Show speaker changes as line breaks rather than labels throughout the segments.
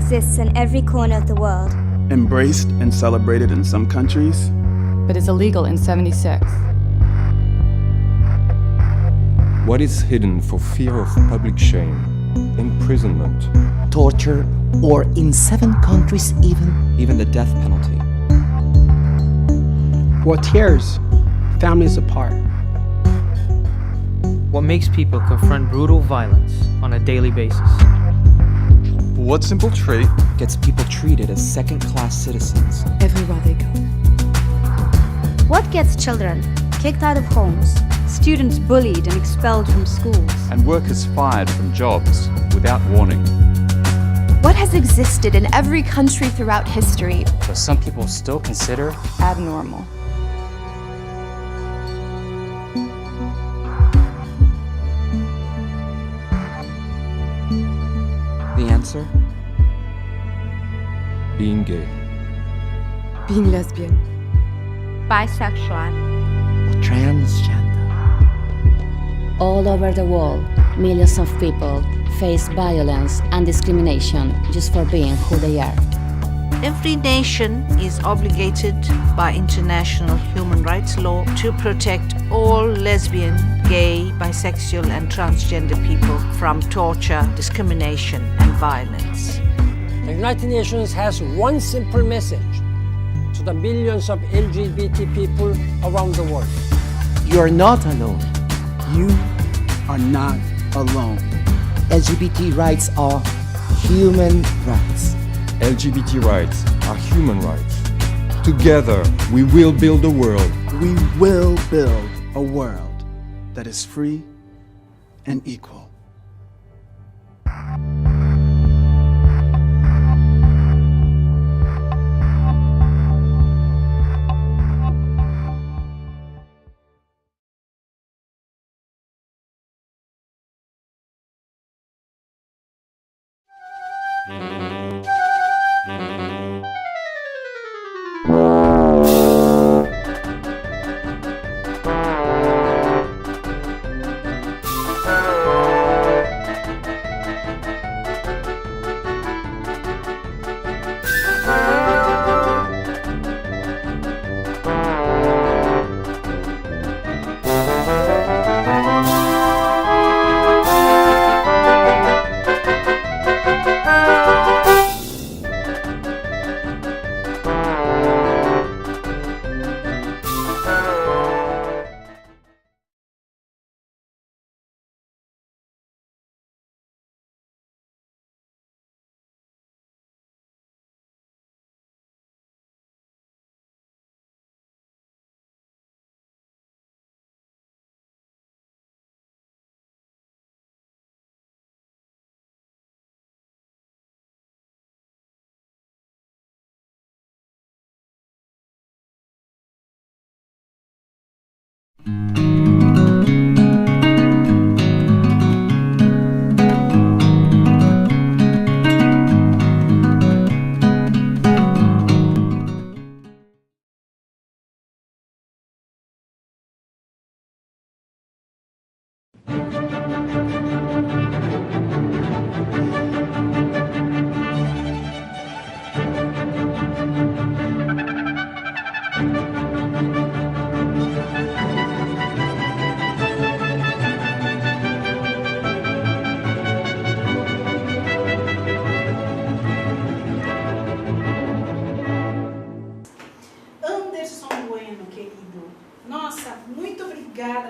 exists in every corner of the world.
Embraced and celebrated in some countries,
but is illegal in 76.
What is hidden for fear of public shame, imprisonment,
torture, or in 7 countries even
the death penalty.
What tears families apart.
What makes people confront brutal violence on a daily basis.
What simple trait
gets people treated as second-class citizens
everywhere they go?
What gets children kicked out of homes, students bullied and expelled from schools,
and workers fired from jobs without warning?
What has existed in every country throughout history,
but some people still consider
abnormal?
The answer?
Being gay.
Being lesbian.
bisexual,
transgender.
All over the world, millions of people face violence and discrimination just for being who they are.
Every nation is obligated by international human rights law to protect all lesbian, gay, bisexual and transgender people from torture, discrimination and violence.
The United Nations has one simple message to the millions of LGBT people around the world.
You are not alone.
You are not alone.
LGBT rights are human rights.
LGBT rights are human rights. Together, we will build a world.
We will build a world that is free and equal.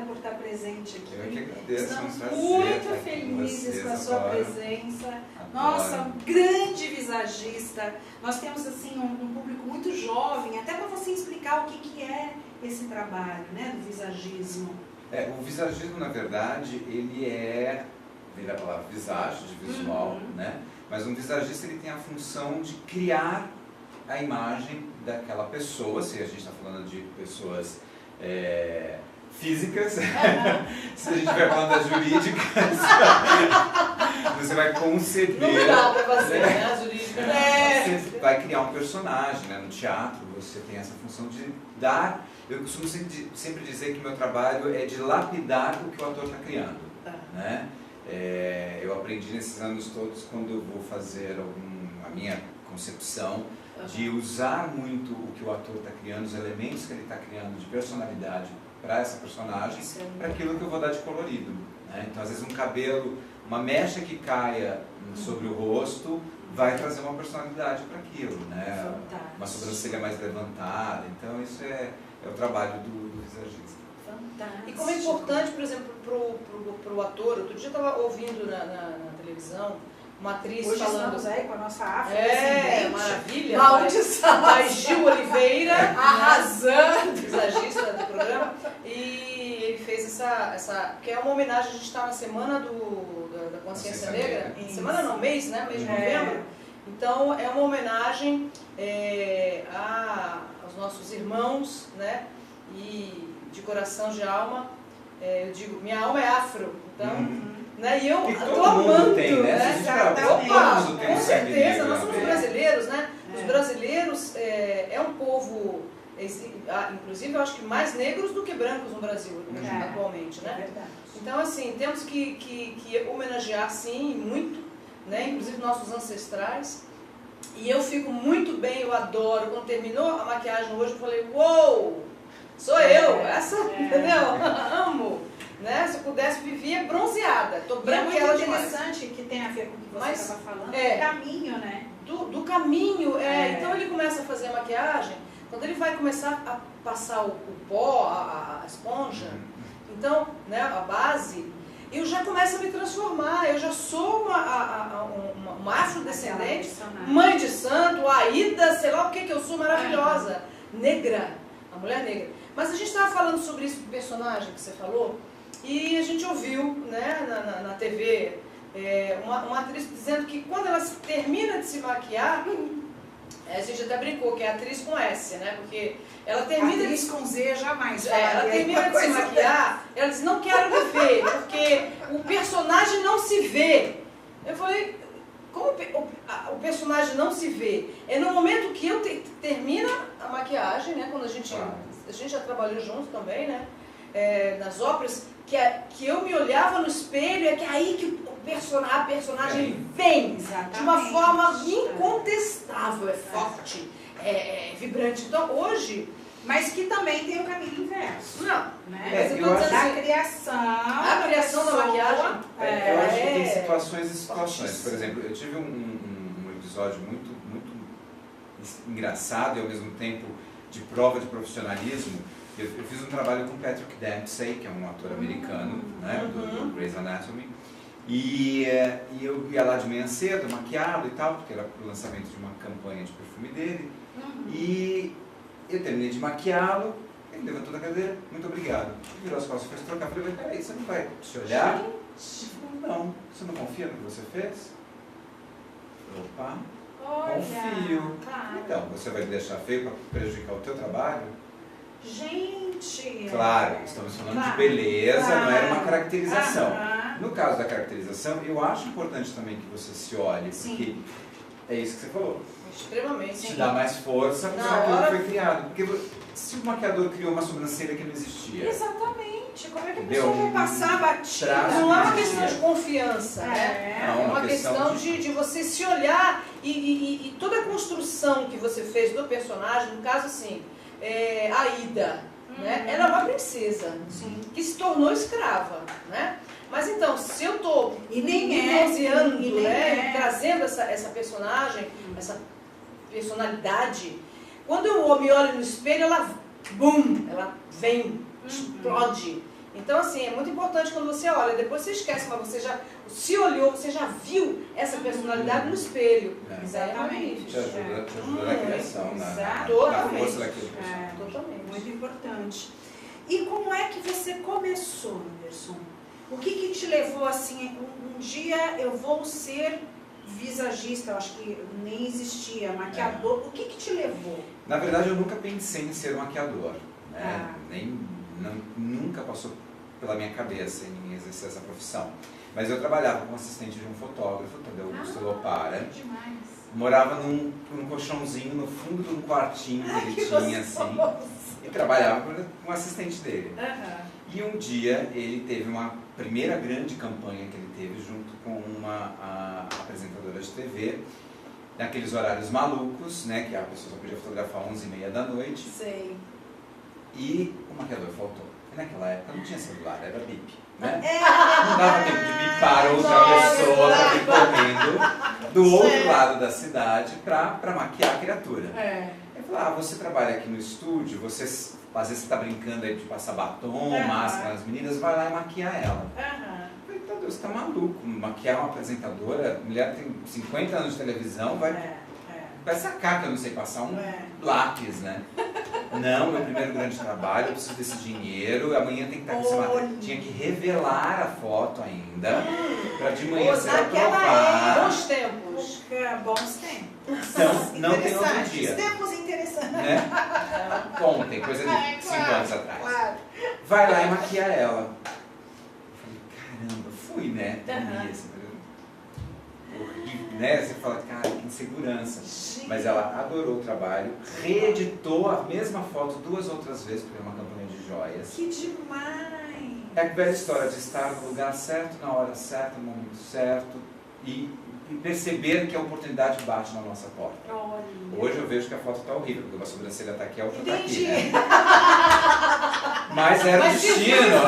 Por estar presente aqui.
Eu que agradeço,
Estamos
é um prazer
muito felizes com a sua presença. Nossa, grande visagista. Nós temos assim um público muito jovem, até para você explicar o que é esse trabalho, né, do visagismo.
O visagismo, na verdade, ele vem da palavra visage, de visual, né? Mas um visagista ele tem a função de criar a imagem daquela pessoa, se a gente está falando de pessoas físicas, se a gente estiver falando das jurídicas, você vai conceber...
Não dá para fazer, né, as jurídicas.
Você vai criar um personagem, né? No teatro você tem essa função de dar... Eu costumo sempre dizer que meu trabalho é de lapidar o que o ator está criando, né? Eu aprendi nesses anos todos, quando eu vou fazer alguma minha concepção, de usar muito o que o ator está criando, os elementos que ele está criando de personalidade para essa personagem, para aquilo que eu vou dar de colorido, né? Então, às vezes, um cabelo, uma mecha que caia sobre o rosto vai trazer uma personalidade para aquilo, né? Uma sobrancelha mais levantada. Então, isso é o trabalho do visagista.
E como é importante, por exemplo, para o ator, outro dia eu estava ouvindo na televisão uma atriz
hoje
falando...
estamos aí com a nossa afrodescendente.
Maravilha.
Maldição.
A Gil Oliveira, arrasando, visagista do programa, e ele fez essa que é uma homenagem, a gente está na semana da Consciência Negra, semana não, mês, né, mês de novembro, então é uma homenagem aos nossos irmãos, né, e de coração, de alma, eu digo, minha alma é afro, então... Né? E eu tô amando,
tem, né?
Opa, com certeza, nós somos brasileiros, né? Os brasileiros é um povo, inclusive eu acho que mais negros do que brancos no Brasil, atualmente, né? Então, assim, temos que homenagear, sim, muito, né? Inclusive nossos ancestrais. E eu fico muito bem, eu adoro. Quando terminou a maquiagem hoje, eu falei, uou, sou eu, entendeu? Amo. Né? Se eu pudesse, vivia bronzeada. Tô branca,
é muito interessante que tem a ver com o que você estava falando, do caminho, né?
Do caminho, então ele começa a fazer a maquiagem, quando ele vai começar a passar o pó, a esponja, então, né, a base, eu já começo a me transformar, eu já sou uma afrodescendente, mãe de santo, Aida, sei lá o que eu sou, maravilhosa, negra, a mulher negra. Mas a gente estava falando sobre isso do personagem que você falou, e a gente ouviu, né, na TV, uma atriz dizendo que quando ela termina de se maquiar, a gente até brincou que é atriz com S, né, porque ela termina
atriz com Z jamais.
Ela termina de se maquiar, ela diz, não quero me ver, porque o personagem não se vê. Eu falei, como o personagem não se vê? É no momento que eu termina a maquiagem, né, quando a gente já trabalhou junto também, né, nas óperas, que eu me olhava no espelho, é que aí que a personagem vem de uma forma incontestável, é forte, é vibrante. Então hoje...
Mas que também tem o caminho inverso.
Não,
né? Da criação.
A criação da maquiagem.
Eu acho que tem situações e situações. Por exemplo, eu tive um episódio muito engraçado e ao mesmo tempo de prova de profissionalismo. Eu fiz um trabalho com Patrick Dempsey, que é um ator americano, né, do Grey's Anatomy, e eu ia lá de manhã cedo, maquiado e tal, porque era o lançamento de uma campanha de perfume dele, e eu terminei de maquiá-lo, ele levantou da cadeira, muito obrigado, virou as costas e foi trocar, eu falei, peraí, você não vai se olhar? Não, você não confia no que você fez? Opa, confio.
Claro.
Então, você vai me deixar feio para prejudicar o teu trabalho?
Gente...
Claro, estamos falando de beleza, não era uma caracterização. No caso da caracterização, eu acho importante também que você se olhe, porque é isso que você falou.
Extremamente.
Te dá mais força para aquilo que foi criado. Porque se o maquiador criou uma sobrancelha que não existia...
Exatamente. Como é que a pessoa vai passar batida?
Não é uma questão de confiança, né? É uma questão de você se olhar e toda a construção que você fez do personagem, no caso assim... Aida, né? Ela é uma princesa que se tornou escrava, né? Mas então, se eu estou bronzeando, né? Trazendo essa personagem, essa personalidade, quando eu me olho no espelho, ela vem, explode. Então, assim, é muito importante quando você olha, depois você esquece, mas você já se olhou, você já viu essa personalidade no espelho.
Exatamente.
Te ajuda na criação, na força daquilo.
Totalmente. Muito importante. E como é que você começou, Anderson? O que te levou assim, um dia eu vou ser visagista, eu acho que nem existia, maquiador, o que te levou?
Na verdade, eu nunca pensei em ser maquiador, né? Nunca passou pela minha cabeça em exercer essa profissão. Mas eu trabalhava como assistente de um fotógrafo, Tadeu Augusto Lopara. Morava num colchãozinho no fundo de um quartinho que ele tinha, assim, e trabalhava como assistente dele. E um dia ele teve uma primeira grande campanha que ele teve junto com uma apresentadora de TV, naqueles horários malucos, né, que a pessoa só podia fotografar 11h30 da noite.
Sei.
E o maquiador faltou. E naquela época não tinha celular, era bip, né?
É.
Não dava tempo de bipar outra pessoa pra vir correndo do outro lado da cidade pra maquiar a criatura. Ele falou, você trabalha aqui no estúdio, você, às vezes você tá brincando aí de passar batom, máscara nas meninas, vai lá e maquia ela. Eu falei, Deus, você tá maluco, maquiar uma apresentadora, a mulher tem 50 anos de televisão, vai sacar que eu não sei passar um lápis, né? Não, meu primeiro grande trabalho, eu preciso desse dinheiro, amanhã tem que estar com esse. Tinha que revelar a foto ainda, pra de manhã ser aprovado.
Bons tempos.
Bons tempos.
Então, não tem outro dia.
Tempos interessantes.
Né? Ontem, coisa de 5 anos atrás. Claro. Vai lá e maquia ela. Eu falei, caramba, fui, né? Horrível, né? Você fala, cara, que insegurança. Mas ela adorou o trabalho, reeditou a mesma foto 2 outras vezes, porque é uma campanha de joias.
Que demais!
É a velha história de estar no lugar certo, na hora certa, no momento certo, e perceber que a oportunidade bate na nossa porta.
Olha.
Hoje eu vejo que a foto está horrível, porque uma sobrancelha está aqui, a outra está aqui, né? Mas era o destino.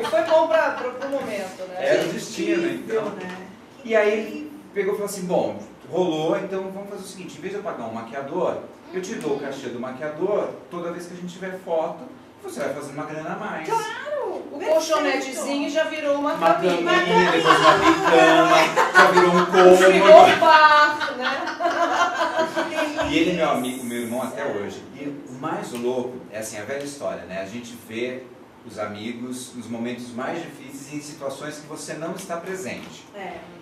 Foi bom para o momento, né?
Era o destino, então.
Né?
E aí pegou e falou assim, bom, rolou, então vamos fazer o seguinte, em vez de eu pagar um maquiador, eu te dou o cachê do maquiador toda vez que a gente tiver foto, você vai fazendo uma grana a mais.
Claro!
O colchonetezinho já virou uma caminha.
Depois uma bicama, já virou um cômodo.
Virou um bar, né?
E ele é meu amigo, meu irmão até hoje. E o mais louco é assim, a velha história, né? A gente vê os amigos nos momentos mais difíceis e em situações que você não está presente.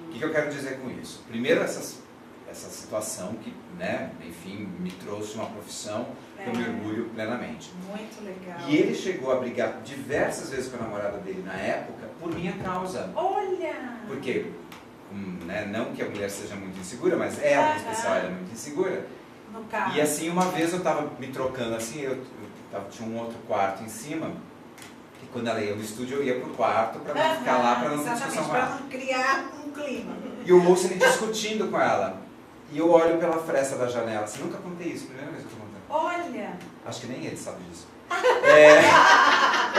O que eu quero dizer com isso? Primeiro, essa situação que, né, enfim, me trouxe uma profissão que eu me orgulho plenamente.
Muito legal.
E ele chegou a brigar diversas vezes com a namorada dele na época por minha causa.
Olha!
Porque, né, não que a mulher seja muito insegura, mas ela, em especial, era muito insegura.
No carro.
E assim, uma vez eu estava me trocando assim, tinha um outro quarto em cima, e quando ela ia no estúdio, eu ia pro quarto para não ficar lá, para não ter discussão com ela.
Para não criar um clima.
E eu ouço ele discutindo com ela. E eu olho pela fresta da janela, assim, nunca contei isso, primeira vez que eu tô contando.
Olha!
Acho que nem ele sabe disso.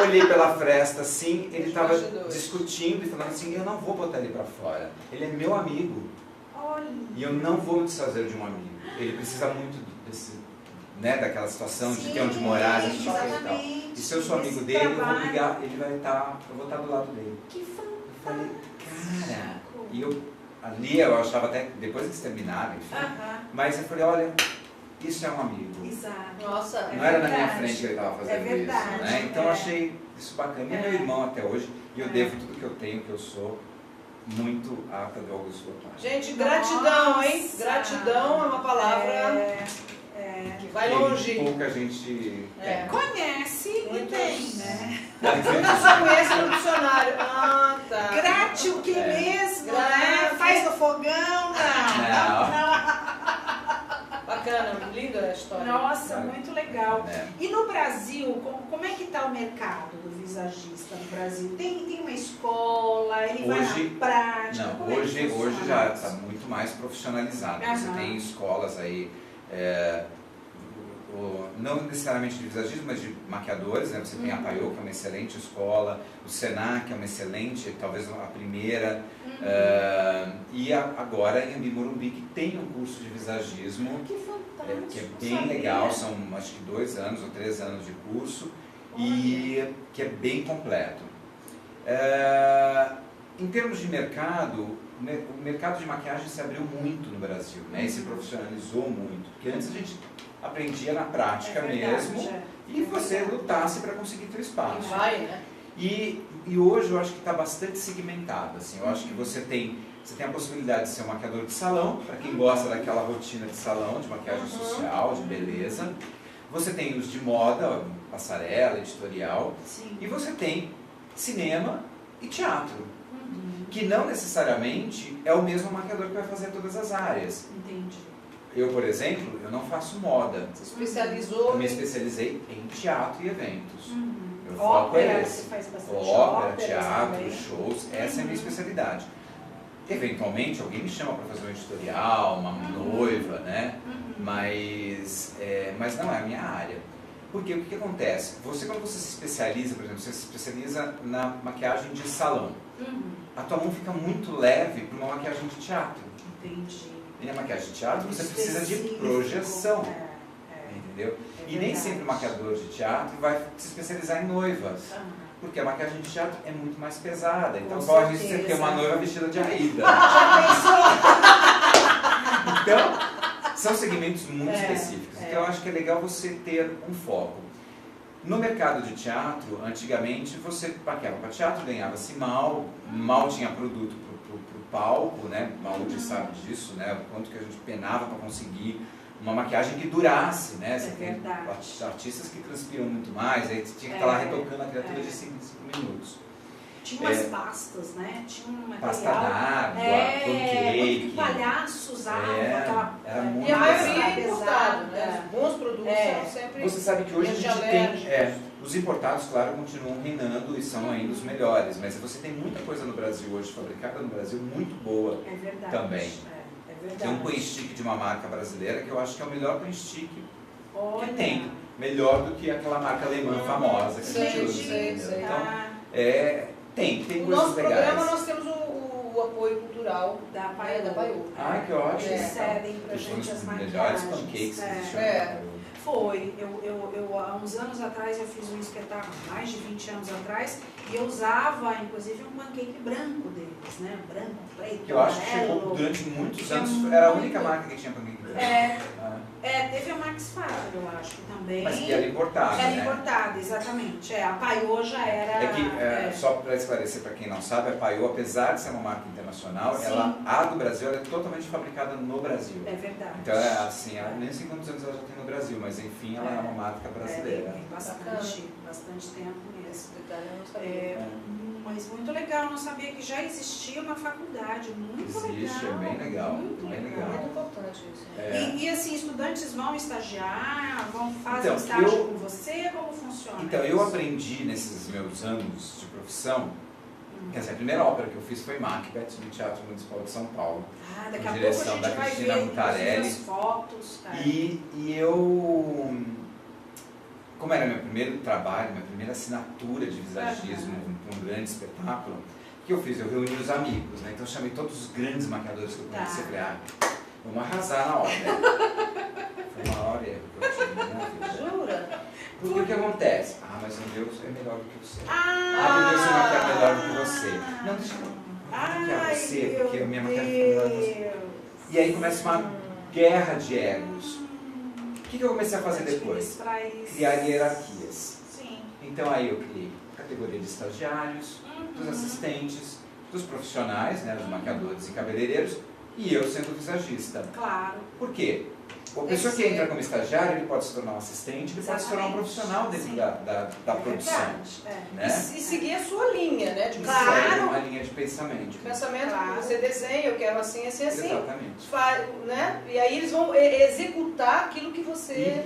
Olhei pela fresta, assim, ele estava discutindo e falando assim, eu não vou botar ele para fora, ele é meu amigo.
Olha.
E eu não vou me desfazer de um amigo. Ele precisa muito desse, né, daquela situação de ter onde morar, e tal. E se eu sou amigo dele, eu vou brigar, eu vou estar do lado dele.
Que fantástico!
Eu falei, cara, e ali eu achava até, depois que eles terminaram, enfim, mas eu falei, olha, isso é um amigo.
Exato.
Nossa,
não era na minha frente que ele estava fazendo
verdade,
isso, né? Então eu achei isso bacana. E é meu irmão até hoje, e eu devo tudo que eu tenho, que eu sou, muito a Tadeu Augusto Otávio.
Gente, gratidão, hein? Gratidão é uma palavra que vai longe.
Pouca gente
conhece e tem, né?
Só conhece no dicionário. Ah, tá.
Grate o que mesmo, né? Faz no fogão, não.
Bacana, linda a história.
Nossa, muito legal. E no Brasil, como é que está o mercado do visagista no Brasil? Tem uma escola, ele vai na prática?
Não, hoje já está muito mais profissionalizado. Você tem escolas aí, não necessariamente de visagismo, mas de maquiadores, né? Você tem a Paiô, que é uma excelente escola, o Senac, que é uma excelente, talvez a primeira, e agora em Ambi-Morumbi, que tem um curso de visagismo, que é bem legal, são acho que 2 anos ou 3 anos de curso, e que é bem completo. Em termos de mercado, o mercado de maquiagem se abriu muito no Brasil, né? E se profissionalizou muito, porque antes a gente aprendia na prática mesmo, e você lutasse para conseguir teu espaço.
Né?
E hoje eu acho que está bastante segmentado, assim, eu acho que você tem a possibilidade de ser um maquiador de salão, para quem gosta daquela rotina de salão, de maquiagem social, de beleza. Você tem os de moda, passarela, editorial, e você tem cinema e teatro, que não necessariamente é o mesmo maquiador que vai fazer todas as áreas.
Entendi.
Eu, por exemplo, eu não faço moda.
Você especializou?
Eu me especializei em teatro e eventos. Meu foco
Ópera,
é esse.
você faz bastante
Ópera,
óperas
teatro,
também.
shows, essa é a minha especialidade. Eventualmente alguém me chama para fazer um editorial, uma noiva, né? Mas não é a minha área. Porque o que acontece? Quando você se especializa, por exemplo, você se especializa na maquiagem de salão. A tua mão fica muito leve para uma maquiagem de teatro.
Entendi.
E na maquiagem de teatro você precisa de projeção. Entendeu? E nem sempre o maquiador de teatro vai se especializar em noivas. Porque a maquiagem de teatro é muito mais pesada. Então corre isso de ter uma noiva vestida de Aida. Então, são segmentos muito específicos. Então eu acho que é legal você ter um foco. No mercado de teatro, antigamente você maquiava para teatro, ganhava-se mal tinha produto para o palco, né? Maúde sabe disso, né? O quanto que a gente penava para conseguir uma maquiagem que durasse, né? Você tem artistas que transpiram muito mais, aí você tinha que estar lá retocando a criatura de 5 minutos.
Tinha umas pastas, né? Tinha um material.
Pasta d'água, pancake.
O palhaço usava aquela.
Era muito
e a maioria é importado, né? Os bons produtos são sempre.
Você sabe que hoje a gente tem. Os importados, claro, continuam reinando e são ainda os melhores, mas você tem muita coisa no Brasil hoje, fabricada no Brasil, muito boa também. Tem um point stick de uma marca brasileira que eu acho que é o melhor point stick que tem. Melhor do que aquela marca alemã famosa que a gente usa. Então, tem coisas legais.
No nosso programa nós temos o apoio cultural da Paiô.
Ah, que ótimo.
Eles cedem pra gente as maquiagens.
Melhores pancakes que existem.
Foi. Há uns anos atrás eu fiz um espetáculo, mais de 20 anos atrás, e eu usava, inclusive, um pancake branco deles, né? Branco, preto,
que eu acho que chegou durante muitos anos, era a única marca que tinha pancake branco.
Teve a Max Factor, eu acho que também.
Mas que era importada, né?
Era importada, exatamente. A Paiô já era...
Só para esclarecer para quem não sabe, a Paiô, apesar de ser uma marca internacional, a do Brasil ela é totalmente fabricada no Brasil.
É verdade.
Então, nem sei quantos anos ela já tem no Brasil, mas enfim, ela é uma marca brasileira.
Tem bastante tempo mesmo. Mas muito legal, não sabia que já existia uma faculdade, muito legal.
Existe, é bem legal.
Muito
importante isso.
E assim, estudantes vão estagiar, fazer estágio com você, como funciona?
Então, eu aprendi nesses meus anos de profissão, quer dizer, a primeira ópera que eu fiz foi Macbeth, no Teatro Municipal de São Paulo.
Daqui a
direção
pouco a gente
da
vai
Cristina
ver
Mutarelli.
as fotos.
E eu, como era meu primeiro trabalho, minha primeira assinatura de visagismo, um grande espetáculo, o que eu fiz? Eu reuni os amigos, né? Então eu chamei todos os grandes maquiadores que eu conheci. Falei, vamos arrasar na ópera. Foi o maior erro que eu tive na minha vida.
Jura?
Porque o que acontece? Mas o meu é melhor do que você. Porque você maquiar melhor do que você. Não, deixa eu maquiar você, porque a minha maquiagem fica melhor do que você. E aí começa uma guerra de egos. O que eu comecei a fazer depois? Criar hierarquias. Então aí eu criei categoria de estagiários, dos assistentes, dos profissionais, né, dos maquiadores e cabeleireiros, e eu sendo visagista.
Claro.
Por quê? A pessoa que entra como estagiário, ele pode se tornar um assistente, ele pode se tornar um profissional dentro da produção. Né?
E seguir a sua linha, né? De
uma linha de pensamento.
Você desenha, eu quero assim.
Exatamente.
Né? E aí eles vão executar aquilo que você...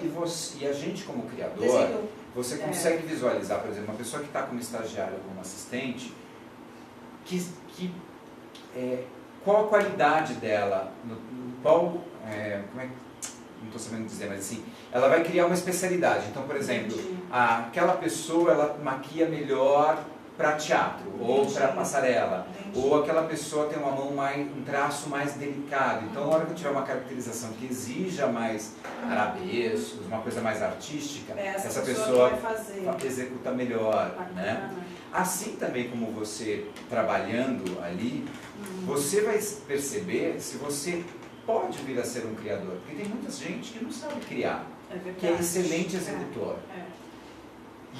E a gente como criador, você consegue visualizar, por exemplo, uma pessoa que está como estagiário ou como assistente, qual a qualidade dela, como é que... não estou sabendo dizer, mas assim, ela vai criar uma especialidade. Então, por exemplo, aquela pessoa, ela maquia melhor para teatro, ou para passarela, ou aquela pessoa tem uma mão um traço mais delicado. Então, na hora que eu tiver uma caracterização que exija mais arabescos, uma coisa mais artística, essa pessoa executa melhor, né? Assim também como você trabalhando ali, você vai perceber se você pode vir a ser um criador, porque tem muita gente que não sabe criar, que é excelente executor.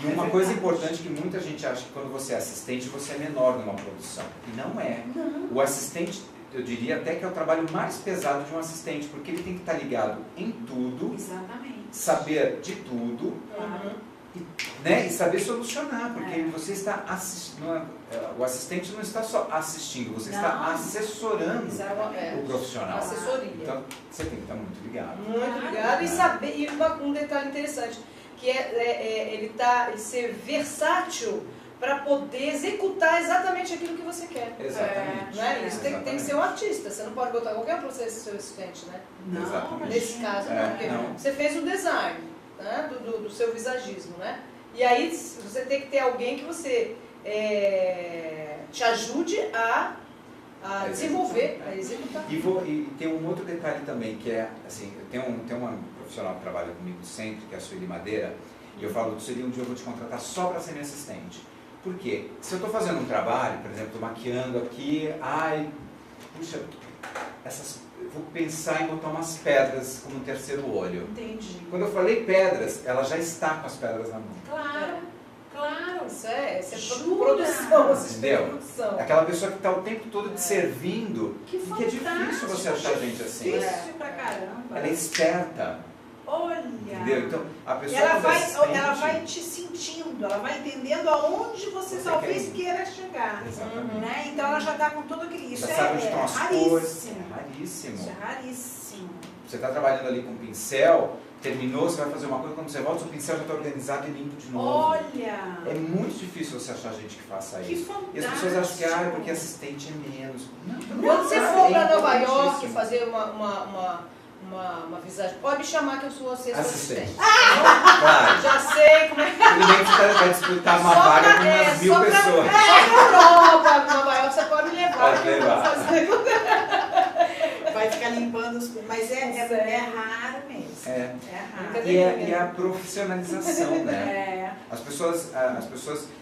E uma coisa importante que muita gente acha que quando você é assistente, você é menor numa produção. E não é. O assistente, eu diria até que é o trabalho mais pesado de um assistente, porque ele tem que estar ligado em tudo, saber de tudo, e saber solucionar, porque você está assistindo. O assistente não está só assistindo, você está assessorando o profissional.
Assessoria.
Então você tem que estar muito ligado.
Muito ligado e saber. E um detalhe interessante, que ele ser versátil para poder executar exatamente aquilo que você quer.
Exatamente.
Né? Isso tem que ser um artista, você não pode botar qualquer um para ser seu assistente, né?
Não. Exatamente.
Nesse caso, não, porque você fez o design, né? do seu visagismo, né? E aí você tem que ter alguém que você te ajude a desenvolver, a executar.
E tem um outro detalhe também, que é, assim, tem uma profissional que trabalha comigo sempre, que é a Sueli Madeira, e eu falo, Sueli, um dia eu vou te contratar só para ser minha assistente. Por quê? Se eu estou fazendo um trabalho, por exemplo, estou maquiando aqui, puxa, vou pensar em botar umas pedras como um terceiro olho.
Entendi.
Quando eu falei pedras, ela já está com as pedras na mão.
Claro.
Isso é produção,
entendeu?
Produção.
Aquela pessoa que está o tempo todo te servindo,
que
é difícil você achar gente assim.
Difícil pra caramba.
Ela é esperta.
Olha.
Entendeu? Então, a pessoa
ela vai te sentindo, ela vai entendendo aonde você talvez queira chegar.
Exatamente.
Né? Então ela já está com todo aquele... Isso
sabe onde estão as cores.
É raríssimo. Isso é raríssimo.
Você está trabalhando ali com pincel, terminou, você vai fazer uma coisa, quando você volta, o pincel já está organizado e limpo de novo.
Olha!
É muito difícil você achar gente que faça
que
isso.
Fantástico.
E as pessoas acham que é porque assistente é menos.
Quando você for para Nova York fazer uma visagem, pode me chamar que eu sou seu assistente.
Claro.
Já sei como é que...
Tudo bem que você vai disputar uma vaga com umas 1000 pessoas.
Para Nova York, você pode me levar.
Pode levar.
Vai ficar limpando os... Mas é raro mesmo.
É
raro.
E a profissionalização, né? As pessoas...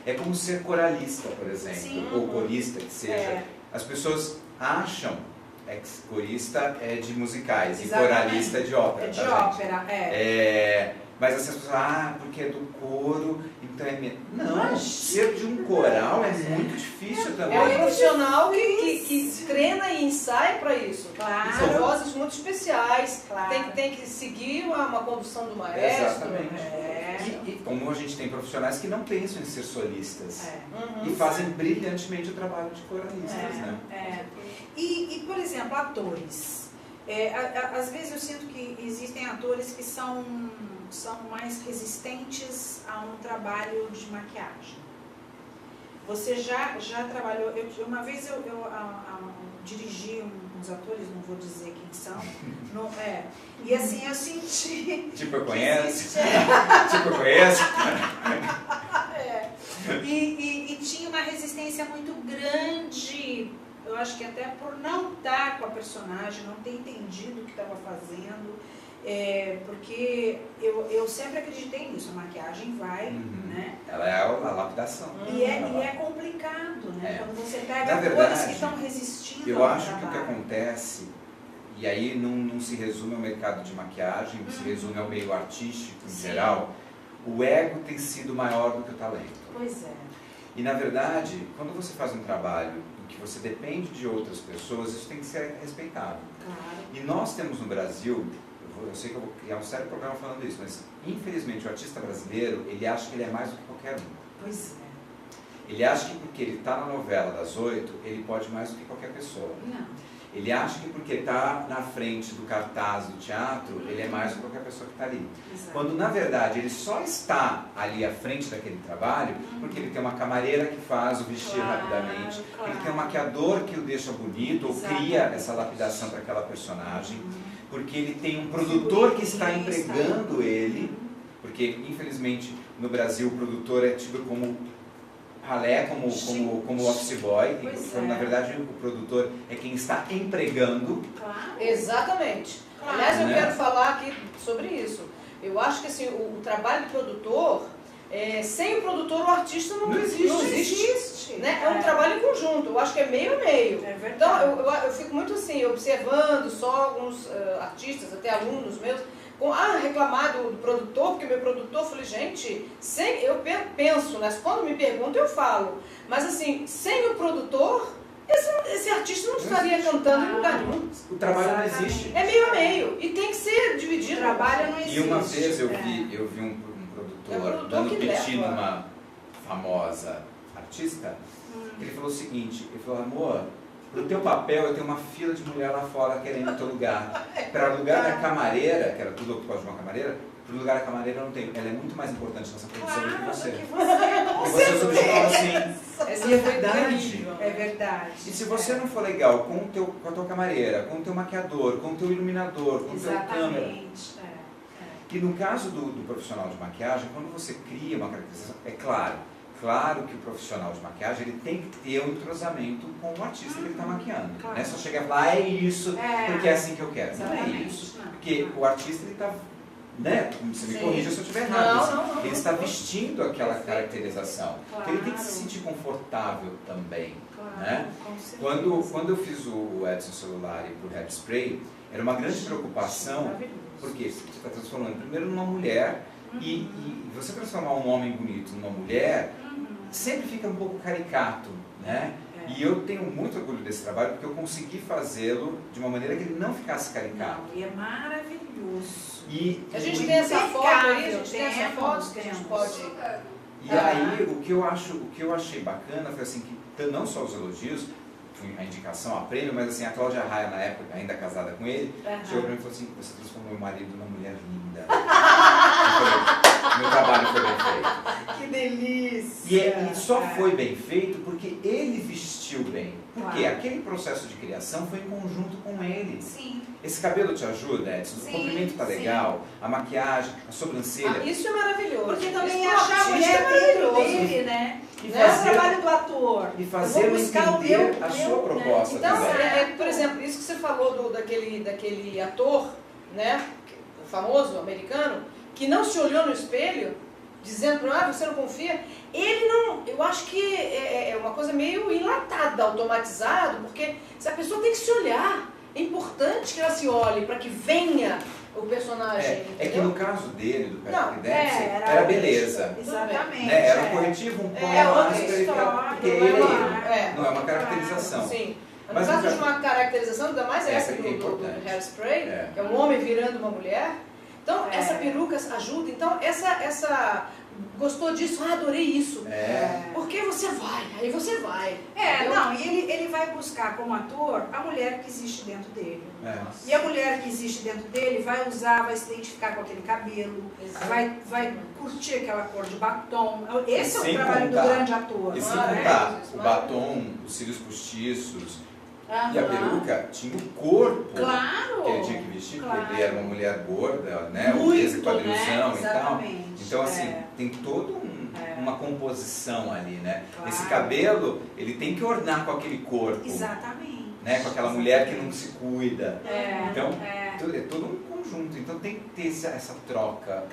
É como ser coralista, por exemplo.
Sim.
Ou corista, que seja. As pessoas acham que corista é de musicais.
Exatamente.
E coralista é de ópera.
É de ópera,
mas as pessoas, porque é do coro, então é... Não, ser de um coral é muito difícil também.
É um profissional que treina e ensaia para isso.
Claro.
São vozes muito especiais,
claro.
tem que seguir uma condução do maestro.
Exatamente. E como a gente tem profissionais que não pensam em ser solistas e fazem brilhantemente o trabalho de coralistas, né?
E, por exemplo, atores. Às vezes eu sinto que existem atores que são mais resistentes a um trabalho de maquiagem. Você já trabalhou... Uma vez eu dirigi uns atores, não vou dizer quem são. E assim eu senti...
Tipo, eu conheço. Tipo, eu conheço.
E tinha uma resistência muito grande. Eu acho que até por não estar com a personagem, não ter entendido o que estava fazendo, porque eu sempre acreditei nisso, a maquiagem vai, né?
Ela é a lapidação.
E é complicado, né? Quando você pega
Na
atores
verdade,
que estão resistindo
eu
ao
acho que o que
trabalho.
acontece, e aí não se resume ao mercado de maquiagem, se resume ao meio artístico em geral, o ego tem sido maior do que o talento.
Pois é.
E na verdade, quando você faz um trabalho que você depende de outras pessoas, isso tem que ser respeitado.
Claro.
E nós temos no Brasil, eu sei que eu vou criar um sério problema falando isso, mas infelizmente o artista brasileiro, ele acha que ele é mais do que qualquer um.
Pois é.
Ele acha que porque ele está na novela das 8, ele pode mais do que qualquer pessoa.
Não.
Ele acha que porque está na frente do cartaz do teatro, ele é mais do que qualquer pessoa que está ali.
Exato.
Quando, na verdade, ele só está ali à frente daquele trabalho porque ele tem uma camareira que faz o vestir rapidamente, ele tem um maquiador que o deixa bonito, ou cria essa lapidação para aquela personagem, porque ele tem um produtor que está empregando ele, porque, infelizmente, no Brasil, o produtor é tido como ralé, como office boy, quando, na verdade, o produtor é quem está empregando.
Claro.
Exatamente.
Claro.
Aliás, eu quero falar aqui sobre isso. Eu acho que assim, o trabalho do produtor, sem o produtor, o artista não existe. Né? É um trabalho em conjunto, eu acho que é meio a meio.
É verdade.
Então, eu fico muito assim, observando só alguns artistas, até alunos meus, reclamar do produtor, porque meu produtor, eu falei, gente, eu penso, né? Quando me perguntam, eu falo. Mas assim, sem o produtor, esse artista não estaria cantando em lugar nenhum.
O trabalho não existe.
É meio a meio. E tem que ser dividido.
O trabalho não existe.
E uma vez eu vi um produtor dando piti numa famosa artista, ele falou o seguinte, ele falou, amor, pro teu papel eu tenho uma fila de mulher lá fora querendo o teu lugar. Para o lugar da camareira, que era tudo ocupado de uma camareira, pro lugar da camareira eu não tenho. Ela é muito mais importante nessa produção do que você. você substitui assim.
Essa
E é
foi
verdade.
terrível.
É verdade.
E se você não for legal com a tua camareira, com o teu maquiador, com o teu iluminador, com o teu câmera...
Exatamente.
Que no caso do profissional de maquiagem, quando você cria uma caracterização, é claro que o profissional de maquiagem ele tem que ter um entrosamento com o artista que ele está maquiando.
Claro.
Não é só chegar e falar, é isso, porque é assim que eu quero. Não é
Exatamente.
isso. Porque o artista ele está, né? Você me
Sim.
corrija se eu estiver errado.
Não,
ele está vestindo aquela caracterização.
Claro.
Ele tem que se sentir confortável também.
Claro,
Né?
com certeza.
Quando eu fiz o Edson Celulari para o Hairspray, era uma grande preocupação, porque você está transformando primeiro numa mulher, e você transformar um homem bonito numa mulher, sempre fica um pouco caricato, né? E eu tenho muito orgulho desse trabalho, porque eu consegui fazê-lo de uma maneira que ele não ficasse caricato.
E é maravilhoso.
E
A gente tem essa foto aí, a gente tem essa
Temos,
foto que a gente
temos.
pode...
E aí, o que eu achei bacana foi assim, que não só os elogios, a indicação, a prêmio, mas assim, a Cláudia Raia, na época, ainda casada com ele, chegou pra mim e falou assim, você transformou meu marido numa mulher linda. Eu falei, meu trabalho foi bem feito.
Que delícia!
E só foi bem feito porque ele vestiu bem. Porque
Claro.
aquele processo de criação foi em conjunto com ele.
Sim.
Esse cabelo te ajuda, Edson? O
Sim,
comprimento tá
sim.
legal, a maquiagem, a sobrancelha.
Isso é maravilhoso.
Porque também
Isso
achar a
pro artista
mulher
é maravilhoso.
dele, né?
E
Não é o
fazer-
trabalho do ator.
E
Eu
fazê-lo
vou buscar o
entender
meu-
a
meu,
sua
né?
proposta
Então,
também.
por exemplo, isso que você falou daquele ator, né, famoso, americano, que não se olhou no espelho, dizendo, você não confia, ele não, eu acho que é uma coisa meio enlatada, automatizado, porque se a pessoa tem que se olhar, é importante que ela se olhe para que venha o personagem,
É que no caso dele, do Patrick
Não,
Dempsey,
era
era beleza.
Exatamente.
Né? Era um corretivo, um pó,
outra
áspero,
história,
porque ele é
claro.
ele. Não é uma caracterização.
Sim. No
Mas
caso
no
de uma caracterização, ainda mais
Essa
essa
que é
do
importante.
Hairspray,
É.
que é um homem virando uma mulher. Então, essa peruca ajuda. Então, essa gostou disso? Adorei isso. Porque você vai, aí você vai. Entendeu?
Não, e ele vai buscar como ator a mulher que existe dentro dele. E a mulher que existe dentro dele vai usar, vai se identificar com aquele cabelo, vai curtir aquela cor de batom. Esse é o
Sem
trabalho
contar-
do grande ator.
E sem
não é?
contar o batom, os cílios postiços e a peruca tinha o corpo
Claro!
que ele tinha que vestir, porque
Claro.
ele era uma mulher gorda, né?
Muito,
Obesa, quadrilzão
né?
e tal.
Exatamente.
Então, assim,
É.
tem toda uma composição ali, né?
Claro.
Esse cabelo, ele tem que ornar com aquele corpo.
Exatamente.
Né? Com aquela mulher que não se cuida.
É.
É todo um conjunto. Então tem que ter essa troca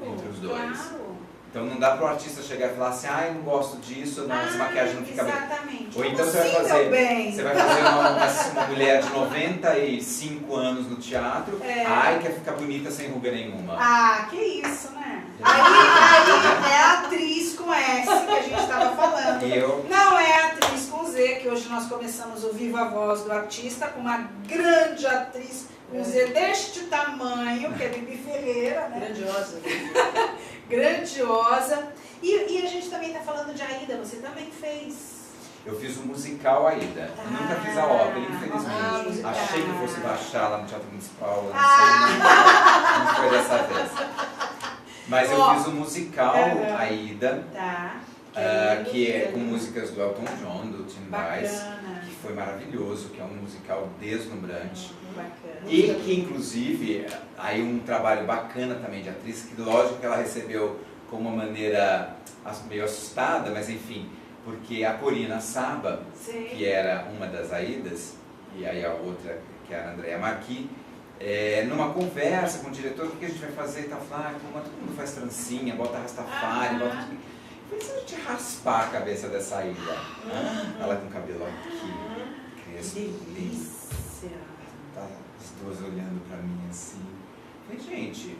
entre os dois.
Claro.
Então não dá para o artista chegar e falar assim, eu não gosto disso, não, essa maquiagem não fica bem.
Exatamente.
Ou então você vai
Sim,
fazer,
meu bem.
você vai fazer uma mulher de 95 anos no teatro, quer ficar bonita sem ruga nenhuma.
Ah, que isso, né? Aí é a atriz com S que a gente estava falando.
E eu-
Não é a atriz com Z, que hoje nós começamos o Viva a Voz do Artista com uma grande atriz com Z deste tamanho, que é Bibi Ferreira, né?
Grandiosa.
Grandiosa. E a gente também está falando de Aida, você também fez.
Eu fiz o musical Aida. Eu nunca fiz a ópera, infelizmente.
musical.
Achei que eu fosse baixar lá no Teatro Municipal, não sei, não foi dessa vez. Mas eu fiz o musical Aida.
Tá.
Que é com músicas do Elton John, do Tim Rice,
Bacana.
que foi maravilhoso, que é um musical deslumbrante.
Bacana.
E que, inclusive, aí um trabalho bacana também de atriz, que lógico que ela recebeu com uma maneira meio assustada, mas enfim, porque a Corina Saba,
Sim.
que era uma das Aidas, e aí a outra, que era a Andrea Marquis, numa conversa com o diretor, o que a gente vai fazer? E tal, falar, como todo mundo faz trancinha, bota rastafari, bota tudo. Eu falei, se a gente raspar a cabeça dessa Aida? Ela com o cabelo aqui, crespo,
Delícia.
tá as duas olhando pra mim assim. Eu falei, gente,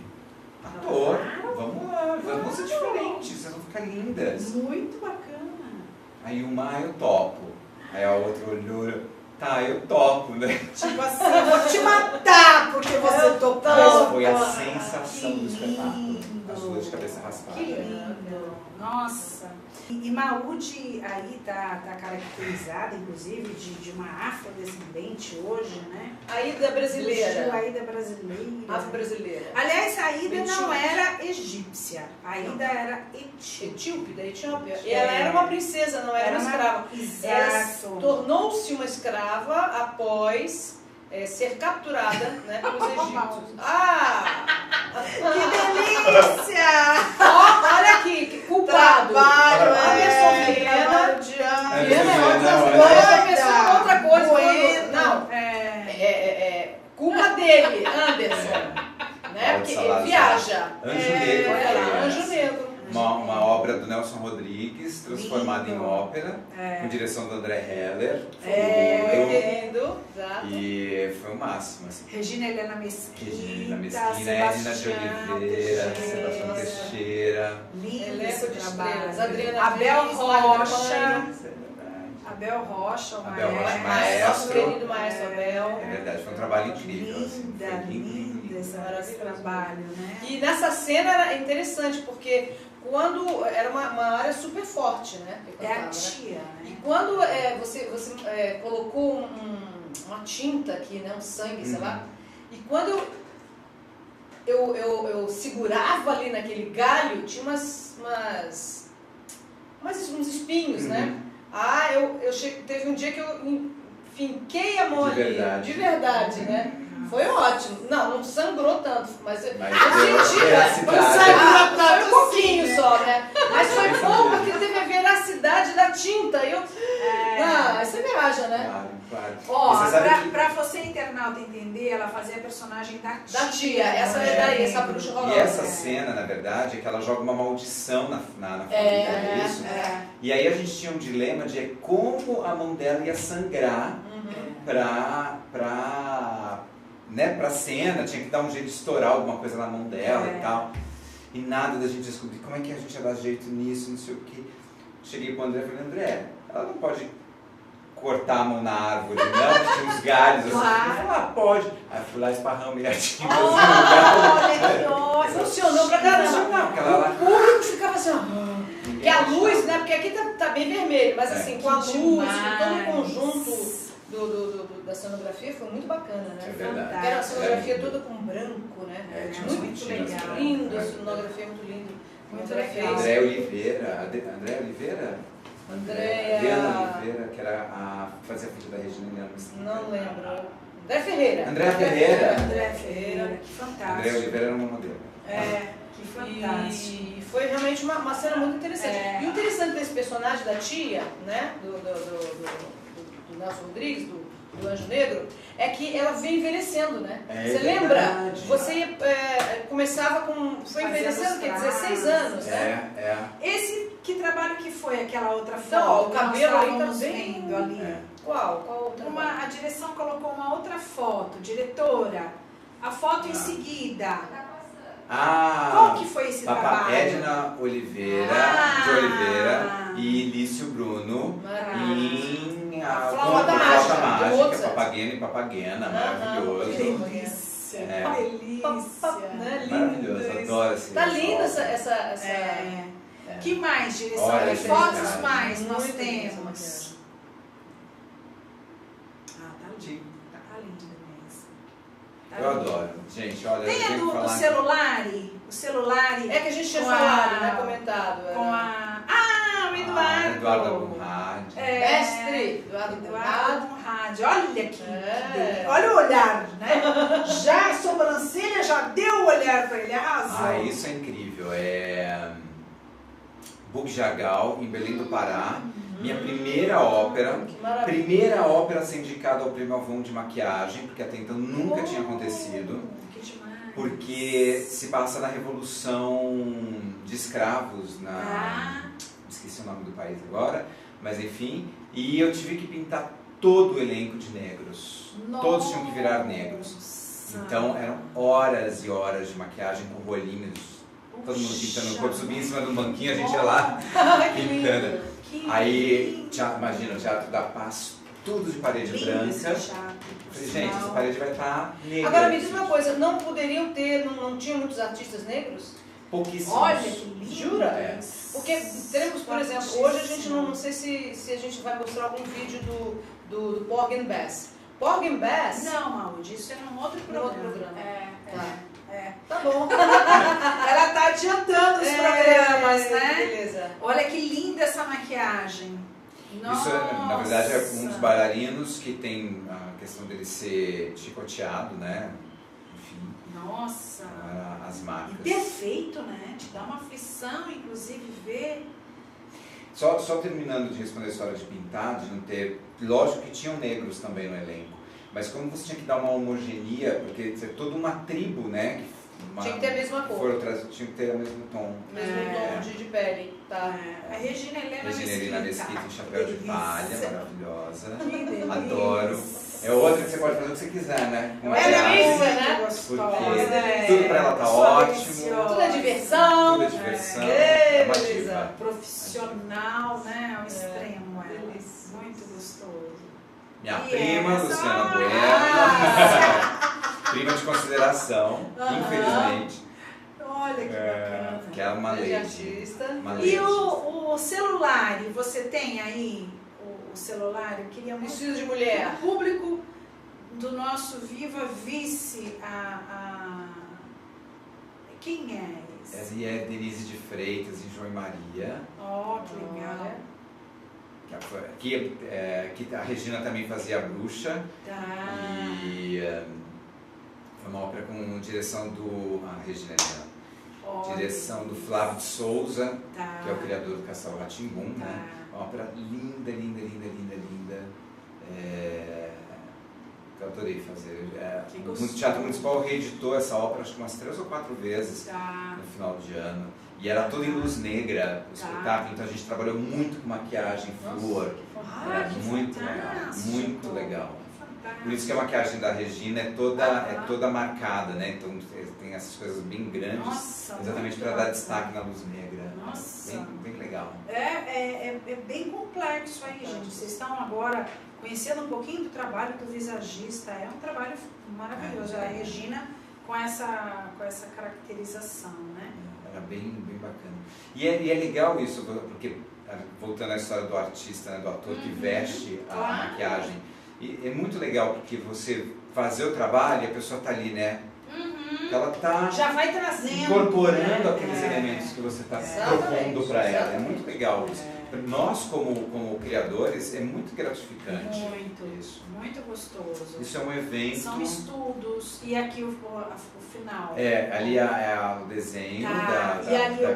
ator, vamos lá, vamos ser diferentes, vocês vão ficar lindas.
Muito bacana.
Aí uma, eu topo. Aí a outra olhou, tá, eu topo, né?
Tipo assim, eu vou te matar porque você topou.
Mas foi a sensação do espetáculo. As duas de cabeça raspada.
Que lindo. lindo. Nossa. E Maúde aí tá caracterizada, inclusive, de uma afrodescendente hoje, né?
Aida brasileira.
Aida brasileira.
Afro-brasileira.
Aliás, a Aida não era egípcia. A Aida era
etíope, da Etiópia. E ela era uma princesa, não era uma escrava.
Exato.
Ela tornou-se uma escrava após ser capturada, né, pelos egípcios.
Que delícia!
Olha aqui, que culpado.
Trabalho,
outra coisa. Não, culpa dele, Anderson. Né? Porque ele viaja.
Anjo Negro.
Anjo Negro.
Uma obra do Nelson Rodrigues, transformada em ópera, com direção do André Heller.
Lindo.
E foi o máximo. Assim.
Regina Helena Mesquita,
Edna de Oliveira, Sebastião Teixeira.
Lindo esse trabalho.
Adriana
Abel
Reis,
Rocha. Abel Rocha, o
maestro.
Nosso querido maestro Abel.
É verdade, foi um trabalho incrível.
Linda, lindo esse trabalho, né?
E nessa cena era interessante, porque quando era uma área super forte, né?
É a tia, né?
E quando você colocou uma tinta aqui, né? Um sangue, sei lá, e quando eu segurava ali naquele galho, tinha uns espinhos, né? Teve um dia que eu finquei a mão ali, de verdade, né? Foi ótimo. Não sangrou tanto, mas eu senti, foi um pouquinho só, né? Mas foi bom porque teve a veracidade da tinta. Você viaja, né?
Claro.
Ó, pra você internauta entender, ela fazia a personagem da tia.
Da tia, essa bruxa rolou.
E essa cena, na verdade, é que ela joga uma maldição na família, isso? E aí a gente tinha um dilema de como a mão dela ia sangrar pra cena, tinha que dar um jeito de estourar alguma coisa na mão dela e tal. E nada da gente descobrir como é que a gente ia dar jeito nisso, não sei o quê. Cheguei pro André e falei, André, ela não pode cortar a mão na árvore, não, tinha uns galhos assim. Ele falou, pode. Aí eu fui lá esparramei a tinta assim no galho.
Funcionou pra caramba. O público ficava assim, que a luz, né, porque aqui tá bem vermelho, mas assim, com a luz, com todo o conjunto da cenografia foi muito bacana, né?
É verdade.
Era a cenografia toda com branco, né? Muito legal. Lindo, a cenografia muito linda.
Muito legal.
André Oliveira, Adriana Oliveira, que fazia filha da Regina Helena Mesquita.
Não lembro. André Ferreira.
André Ferreira,
que fantástico.
André Oliveira era uma modelo.
Que fantástico.
E foi realmente uma cena muito interessante. E o interessante desse personagem da tia, né? Do Nelson Rodrigues, do Anjo Negro, é que ela veio envelhecendo, né? Você lembra? Você começava foi envelhecendo, que 16 anos, né?
Esse que trabalho que foi aquela outra foto?
Não, o cabelo aí
estamos
também.
vendo ali.
Qual outra?
A direção colocou uma outra foto, diretora. A foto em seguida. Qual que foi esse trabalho?
Edna Oliveira, de Oliveira e Lício Bruno em a
Flauta Mágica,
Papageno e Papagena, maravilhoso.
Que delícia, que delícia.
Maravilhoso, adoro esse.
Tá linda essa...
Que mais, direção?
Olha,
Que fotos mais nós temos? Tá lindo. Tá lindo mesmo.
Eu adoro. Gente, olha,
tem
eu tenho que falar...
do celular? O celular...
É que a gente tinha falado, né? Comentado.
O Eduardo.
Eduardo Conrad.
Mestre.
Eduardo Conrad. Olha aqui. Olha o olhar, né? Já a sobrancelha já deu o olhar para ele. Arrasou.
Isso é incrível. Bug Jagal, em Belém do Pará. Minha primeira ópera. Primeira ópera a ser indicada ao Prêmio Avon de maquiagem, porque até então nunca tinha acontecido. Porque se passa na Revolução de Escravos, esqueci o nome do país agora, mas enfim. E eu tive que pintar todo o elenco de negros. Todos tinham que virar negros. Então eram horas e horas de maquiagem com rolinhos. Todo mundo pintando o corpo, subia em cima de um banquinho, a gente ia lá pintando. Aí, imagina, o Teatro da Paz, tudo de parede branca. Falei, gente, essa parede vai estar negra.
Agora me diz uma coisa, não poderiam ter, não tinha muitos artistas negros?
Pouquíssimos.
Olha que lindo. Jura?
É.
Porque teremos, por exemplo, hoje a gente não sei se a gente vai mostrar algum vídeo do Porgy and Bess. Porgy and Bess?
Não, Maud, isso é num outro programa.
Tá bom.
Ela tá adiantando os programas, né?
Beleza.
Olha que linda essa maquiagem. Nossa.
Isso, na verdade, é um dos bailarinos que tem a questão dele ser chicoteado, né? Enfim.
Nossa.
As marcas.
E perfeito, né? Te dá uma aflição, inclusive, ver.
Só terminando de responder a história de pintar, de não ter... Lógico que tinham negros também no elenco, mas como você tinha que dar uma homogeneia, porque é toda uma tribo, né?
Tinha que ter a mesma cor.
Tinha que ter o mesmo tom.
Mesmo tom de pele, tá?
A Regina
Helena Mesquita em chapéu de palha, maravilhosa.
Que delícia.
Adoro. É outra que você pode fazer o que você quiser, né?
Ela é linda, né?
Porque tudo pra ela tá ótimo.
Tudo é diversão.
Tudo é diversão. É uma diva.
Profissional, né? Ao extremo, ela. Muito gostoso.
Minha prima, Luciana Bueno. Prima de consideração, infelizmente.
Olha que bacana.
Que é uma lady.
E o celular, você tem aí o celular? Eu queria muito
Vestido de mulher.
que o público do nosso Viva visse quem é esse?
Essa é Denise de Freitas e João e Maria.
Ó, que legal.
Que a Regina também fazia a bruxa.
Tá.
E foi uma ópera com direção do... Regina Helena. Direção do Flávio de Souza, que é o criador do Castelo Rá-Tim-Bum, né? Uma ópera linda, linda, linda, linda, linda. Eu adorei fazer. O Teatro Municipal reeditou essa ópera acho que umas 3 ou 4 vezes no final de ano. E era toda em luz negra, o espetáculo, então a gente trabalhou muito com maquiagem, flúor. Muito legal, muito legal. Por isso que a maquiagem da Regina é toda marcada, né? Então tem essas coisas bem grandes, exatamente para dar destaque na luz negra.
Nossa.
Bem legal.
É bem complexo aí, gente. Vocês estão agora conhecendo um pouquinho do trabalho do visagista. É um trabalho maravilhoso. A Regina com essa caracterização, né?
Era bem bacana. E é legal isso, porque, voltando à história do artista, né, do ator que veste a maquiagem, e é muito legal porque você fazer o trabalho e a pessoa tá ali, né? Ela tá
já vai trazendo,
incorporando aqueles elementos que você está propondo para ela. É muito legal isso. Nós, como criadores, é muito gratificante.
Muito gostoso.
Isso é um evento.
São estudos. E aqui o final.
Ali é o desenho da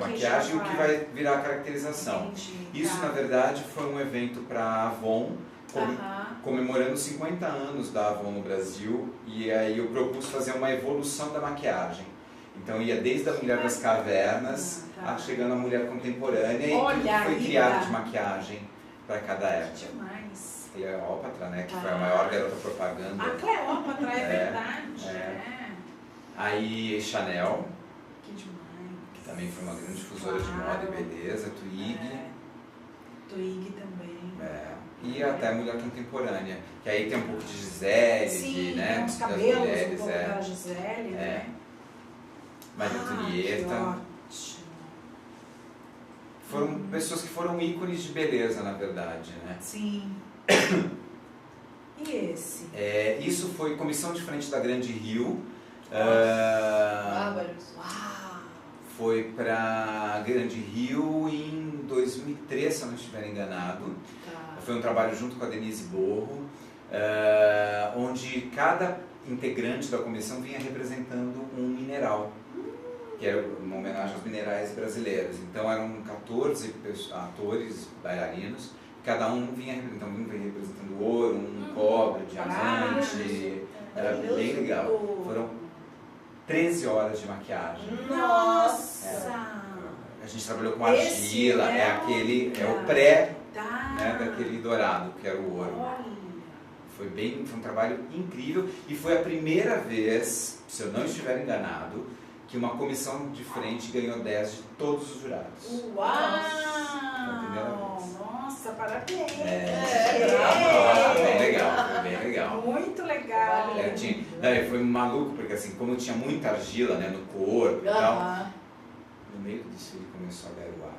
maquiagem e o que vai virar a caracterização.
Entendi.
Isso, na verdade, foi um evento para a Avon, comemorando 50 anos da Avon no Brasil. E aí eu propus fazer uma evolução da maquiagem. Então ia desde a Mulher das Cavernas, chegando à mulher contemporânea, e tudo foi criado de maquiagem para cada época.
Demais.
Cleópatra, né, que foi a maior garota propaganda.
A Cleópatra, é verdade.
Aí Chanel,
que demais.
Que também foi uma grande difusora de moda e beleza, Twig.
Twig também.
E até a mulher contemporânea, que aí tem um pouco de Gisele,
né,
tem
uns cabelos, um pouco da Gisele, né?
Maria Antonieta. Foram pessoas que foram ícones de beleza, na verdade, né?
Sim. E esse?
Isso foi comissão de frente da Grande Rio. Foi para Grande Rio em 2003, se eu não estiver enganado. Foi um trabalho junto com a Denise Borro, onde cada integrante da comissão vinha representando um mineral, que era uma homenagem aos minerais brasileiros. Então eram 14 atores, bailarinos, cada um vinha representando ouro, um cobre, diamante. Era bem legal. Foram 13 horas de maquiagem.
Nossa!
A gente trabalhou com argila, é o pré daquele dourado, que era o ouro. Foi um trabalho incrível e foi a primeira vez, se eu não estiver enganado, que uma comissão de frente ganhou 10 de todos os jurados.
Uau!
Foi a primeira vez.
Nossa, parabéns!
Bem legal.
Muito legal.
Foi maluco, porque assim, como tinha muita argila, né, no corpo e tal, disso, ele começou a garoar.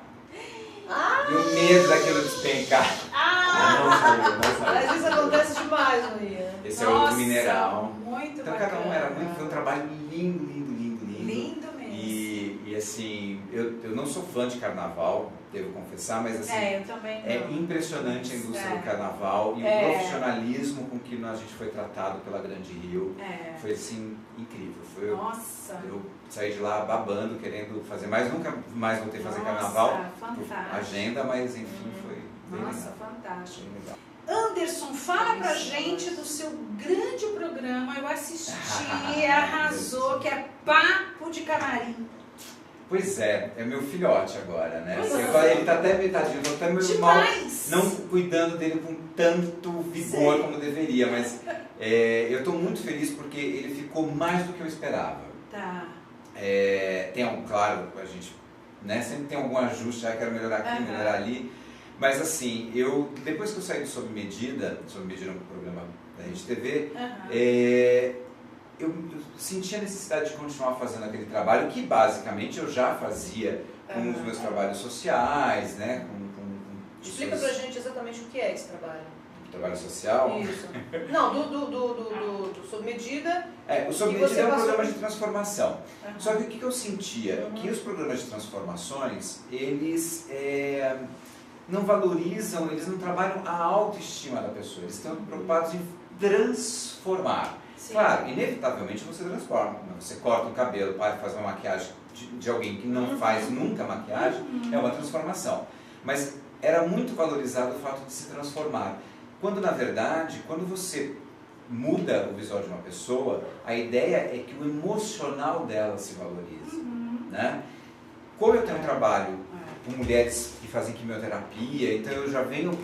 Ah!
E o medo daquilo despencar. Não sabia.
Mas isso acontece demais no Rio.
Esse é outro mineral.
Muito
então
bacana.
cada um era muito, foi um trabalho lindo, lindo, lindo, lindo.
Lindo mesmo.
E assim, eu não sou fã de carnaval, devo confessar, mas assim,
eu também não.
é impressionante a indústria do carnaval e o profissionalismo com que a gente foi tratado pela Grande Rio. Foi assim, incrível.
Nossa!
Eu saí de lá babando, querendo fazer mais, nunca mais voltei a fazer carnaval por agenda, mas enfim, foi bem
Nossa,
legal.
fantástico.
Bem legal.
Anderson, fala pra gente do seu grande programa, eu assisti, arrasou, que é Papo de Camarim.
Pois é meu filhote agora, né?
Pois
Ele tá até metadinho, tô até meio mal, não cuidando dele com tanto vigor como deveria, mas eu tô muito feliz porque ele ficou mais do que eu esperava.
Tá.
Claro, a gente sempre tem algum ajuste, já quero melhorar aqui, melhorar ali, mas assim, depois que eu saí do Sob Medida é um programa da Rede TV, eu senti a necessidade de continuar fazendo aquele trabalho que basicamente eu já fazia com os meus trabalhos sociais, né?
Explica pra gente exatamente o que é esse trabalho.
Trabalho social?
Isso. Não, do Sob Medida.
O Sob Medida é um programa de transformação. Só que o que eu sentia? Que os programas de transformações, eles não valorizam, eles não trabalham a autoestima da pessoa, eles estão preocupados em transformar. Sim. Claro, inevitavelmente você transforma. Você corta o cabelo, faz uma maquiagem de alguém que não faz nunca maquiagem, é uma transformação. Mas era muito valorizado o fato de se transformar. Quando, na verdade, quando você muda o visual de uma pessoa, a ideia é que o emocional dela se valorize. Né? Como eu tenho um trabalho com mulheres que fazem quimioterapia, então eu já venho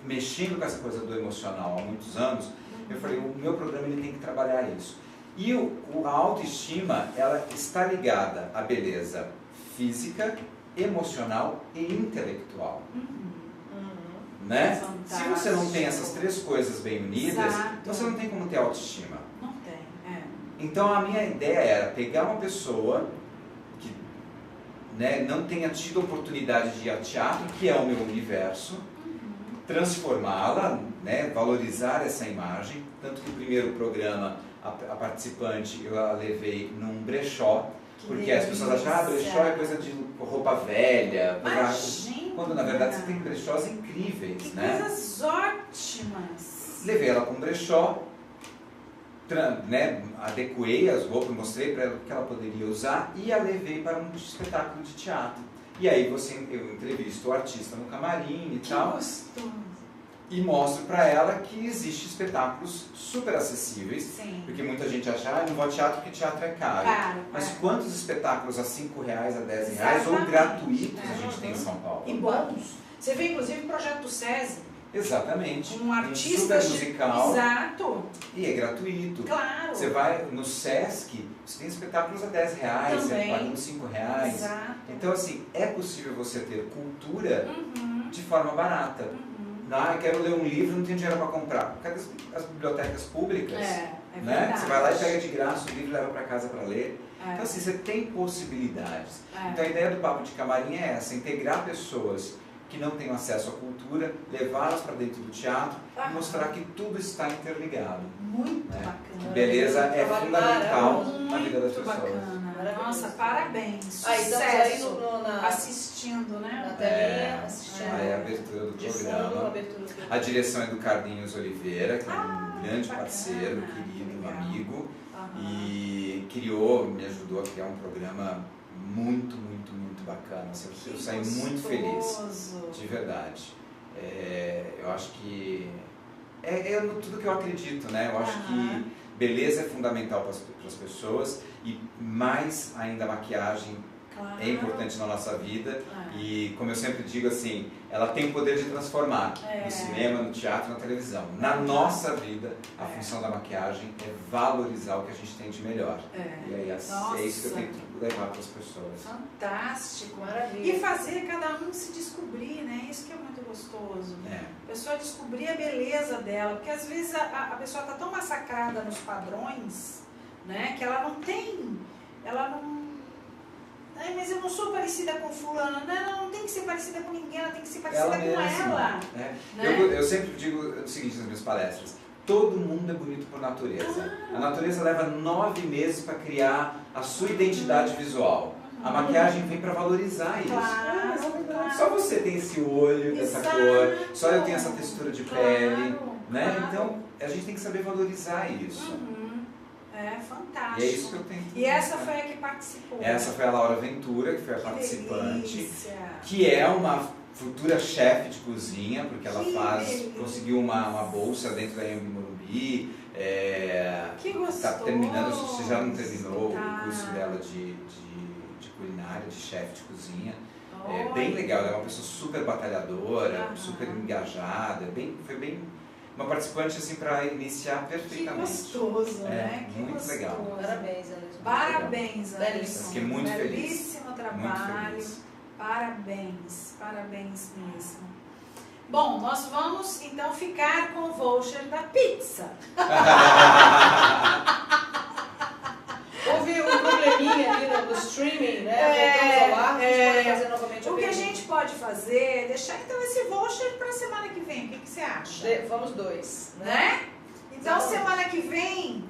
mexendo com essa coisa do emocional há muitos anos, eu falei, o meu programa ele tem que trabalhar isso. E a autoestima, ela está ligada à beleza física, emocional e intelectual. Né? Se você não tem essas três coisas bem unidas, você não tem como ter autoestima.
Não tem,
Então a minha ideia era pegar uma pessoa que não tenha tido oportunidade de ir ao teatro, que é o meu universo, transformá-la, valorizar essa imagem, tanto que o primeiro programa, a participante, eu a levei num brechó, porque as pessoas acham, brechó é coisa de roupa velha, quando na verdade você tem brechós incríveis,
coisas ótimas.
Levei ela para um brechó, adequei as roupas, mostrei para ela o que ela poderia usar e a levei para um espetáculo de teatro. E aí eu entrevisto o artista no camarim e tal.
Gostoso.
E mostro para ela que existem espetáculos super acessíveis.
Sim.
Porque muita gente acha, não vou ao teatro porque teatro é caro. Mas quantos espetáculos a R$5, a R$10 ou gratuitos a gente tem em São Paulo?
E bons. Você vê inclusive o projeto do SESI.
Exatamente.
Um artista
super musical.
Exato.
E é gratuito.
Claro.
Você vai no Sesc, você tem espetáculos a R$10, você paga R$5.
Exato.
Então, assim, é possível você ter cultura de forma barata. Eu quero ler um livro, não tenho dinheiro para comprar. Cadê as bibliotecas públicas?
Verdade.
Você vai lá e pega de graça o livro e leva para casa para ler. Então, assim, você tem possibilidades. Então, a ideia do Papo de Camarim é essa, integrar pessoas que não têm acesso à cultura, levá-las para dentro do teatro e mostrar que tudo está interligado.
Muito bacana.
Beleza é fundamental na vida das pessoas.
Bacana. Nossa, parabéns.
Sucesso.
Aí assistindo, né?
Na telinha, assistindo.
Aí a abertura do programa. A direção é do Carlinhos Oliveira, que é um grande parceiro, querido, amigo. E me ajudou a criar um programa muito, muito, muito bacana. Eu saí muito feliz, de verdade. Eu acho que tudo que eu acredito, Eu acho que beleza é fundamental para as pessoas e mais ainda a maquiagem é importante na nossa vida e, como eu sempre digo assim, ela tem o poder de transformar no cinema, no teatro, na televisão. Na nossa vida, a função da maquiagem é valorizar o que a gente tem de melhor. E aí é isso que eu tento levar para as pessoas.
Fantástico,
maravilha.
E fazer cada um se descobrir, Isso que é muito gostoso. A pessoa descobrir a beleza dela, porque às vezes a pessoa está tão massacrada nos padrões, que ela não tem, Ai, mas eu não sou parecida com fulano. Não, ela não tem que ser parecida com ninguém, ela tem que ser parecida
Ela
com
mesma.
ela.
Né?
Né?
Eu sempre digo o seguinte nas minhas palestras: todo mundo é bonito por natureza. A natureza leva 9 meses para criar a sua identidade visual. A maquiagem vem para valorizar isso.
Claro.
Só você tem esse olho dessa cor, só eu tenho essa textura de pele, né?
Claro.
Então a gente tem que saber valorizar isso.
É fantástico.
E é isso que eu tento.
E essa foi a que participou.
Essa foi a Laura Ventura, que foi a
Que
participante,
delícia.
que é uma futura chefe de cozinha, porque ela
delícia.
conseguiu uma bolsa dentro da Anhembi Morumbi.
Que gostoso.
Está terminando, se já não terminou,
Tá.
o curso dela de culinária, de chefe de cozinha. É
Olha.
bem legal, ela é uma pessoa super batalhadora,
Aham.
super engajada, foi bem uma participante assim para iniciar perfeitamente.
Que gostoso, né? Que
muito
gostoso.
legal.
Parabéns, Anderson.
Parabéns,
Belíssimo.
Anderson.
Fiquei muito feliz.
Belíssimo trabalho.
Muito feliz.
Parabéns, parabéns mesmo. Bom, nós vamos então ficar com o voucher da pizza.
Houve um probleminha ali no streaming, né? Voltamos ao ar, a gente pode fazer novamente
O que a gente pode fazer é deixar então esse voucher para a semana que vem. O que você acha?
Vamos 2,
Né? Então, semana que vem,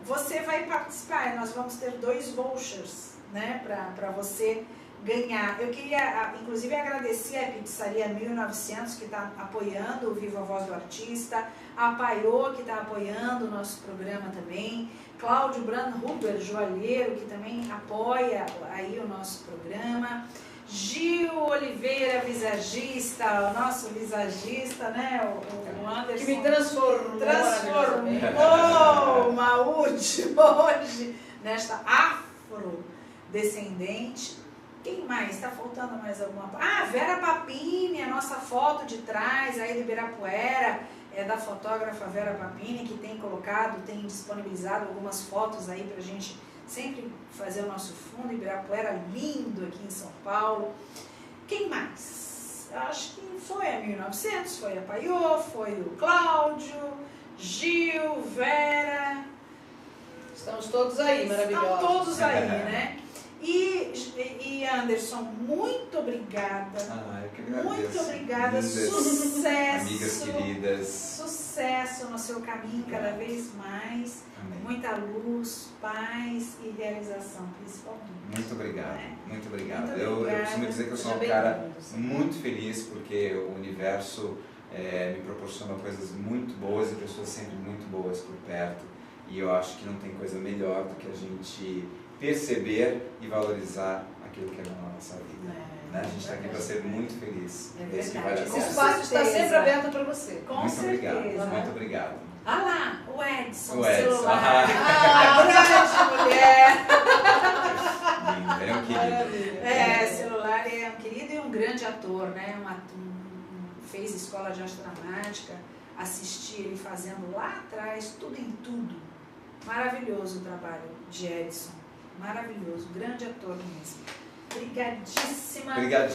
você vai participar. Nós vamos ter 2 vouchers, né, para você ganhar. Eu queria, inclusive, agradecer a Pizzaria 1900, que está apoiando o Viva a Voz do Artista, a Paiô, que está apoiando o nosso programa também, Cláudio Brandhuber, joalheiro, que também apoia aí o nosso programa, Gil Oliveira, visagista, o nosso visagista, né, o Anderson.
Que me transformou
uma última hoje nesta afrodescendente. Quem mais? Está faltando mais alguma? Vera Papini, a nossa foto de trás aí do Ibirapuera, é da fotógrafa Vera Papini, que tem disponibilizado algumas fotos aí pra gente sempre fazer o nosso fundo. Ibirapuera lindo aqui em São Paulo. Quem mais? Acho que foi a 1900, foi a Paiô, foi o Cláudio, Gil, Vera.
Estamos todos aí, maravilhosos.
Estão todos aí, né? E Anderson, muito obrigada.
Eu que agradeço.
Muito obrigada.
Lindas,
Sucesso.
amigas queridas.
Sucesso no seu caminho cada vez mais.
Amém.
Muita luz, paz e realização, principalmente.
Muito obrigado, muito obrigado.
Muito
Eu
obrigada.
costumo dizer que eu sou um
Seja
cara
bem-vindo.
muito feliz porque o universo me proporciona coisas muito boas e pessoas sempre muito boas por perto. E eu acho que não tem coisa melhor do que a gente perceber e valorizar aquilo que é na nossa vida. Né? A gente está aqui para ser muito feliz.
É
Esse que
verdade.
vale a
Esse
pena.
espaço está sempre aberto para você.
Com
Muito
certeza.
obrigado, muito obrigado.
Ah lá, o Edson,
O Edson.
celular. Grande mulher.
Lindo, ele é um querido.
Celular é um querido e um grande ator, né? Fez escola de arte dramática, assisti ele fazendo lá atrás, tudo em tudo. Maravilhoso o trabalho de Edson. Maravilhoso, grande ator mesmo. Obrigadíssima.
Obrigadíssimo.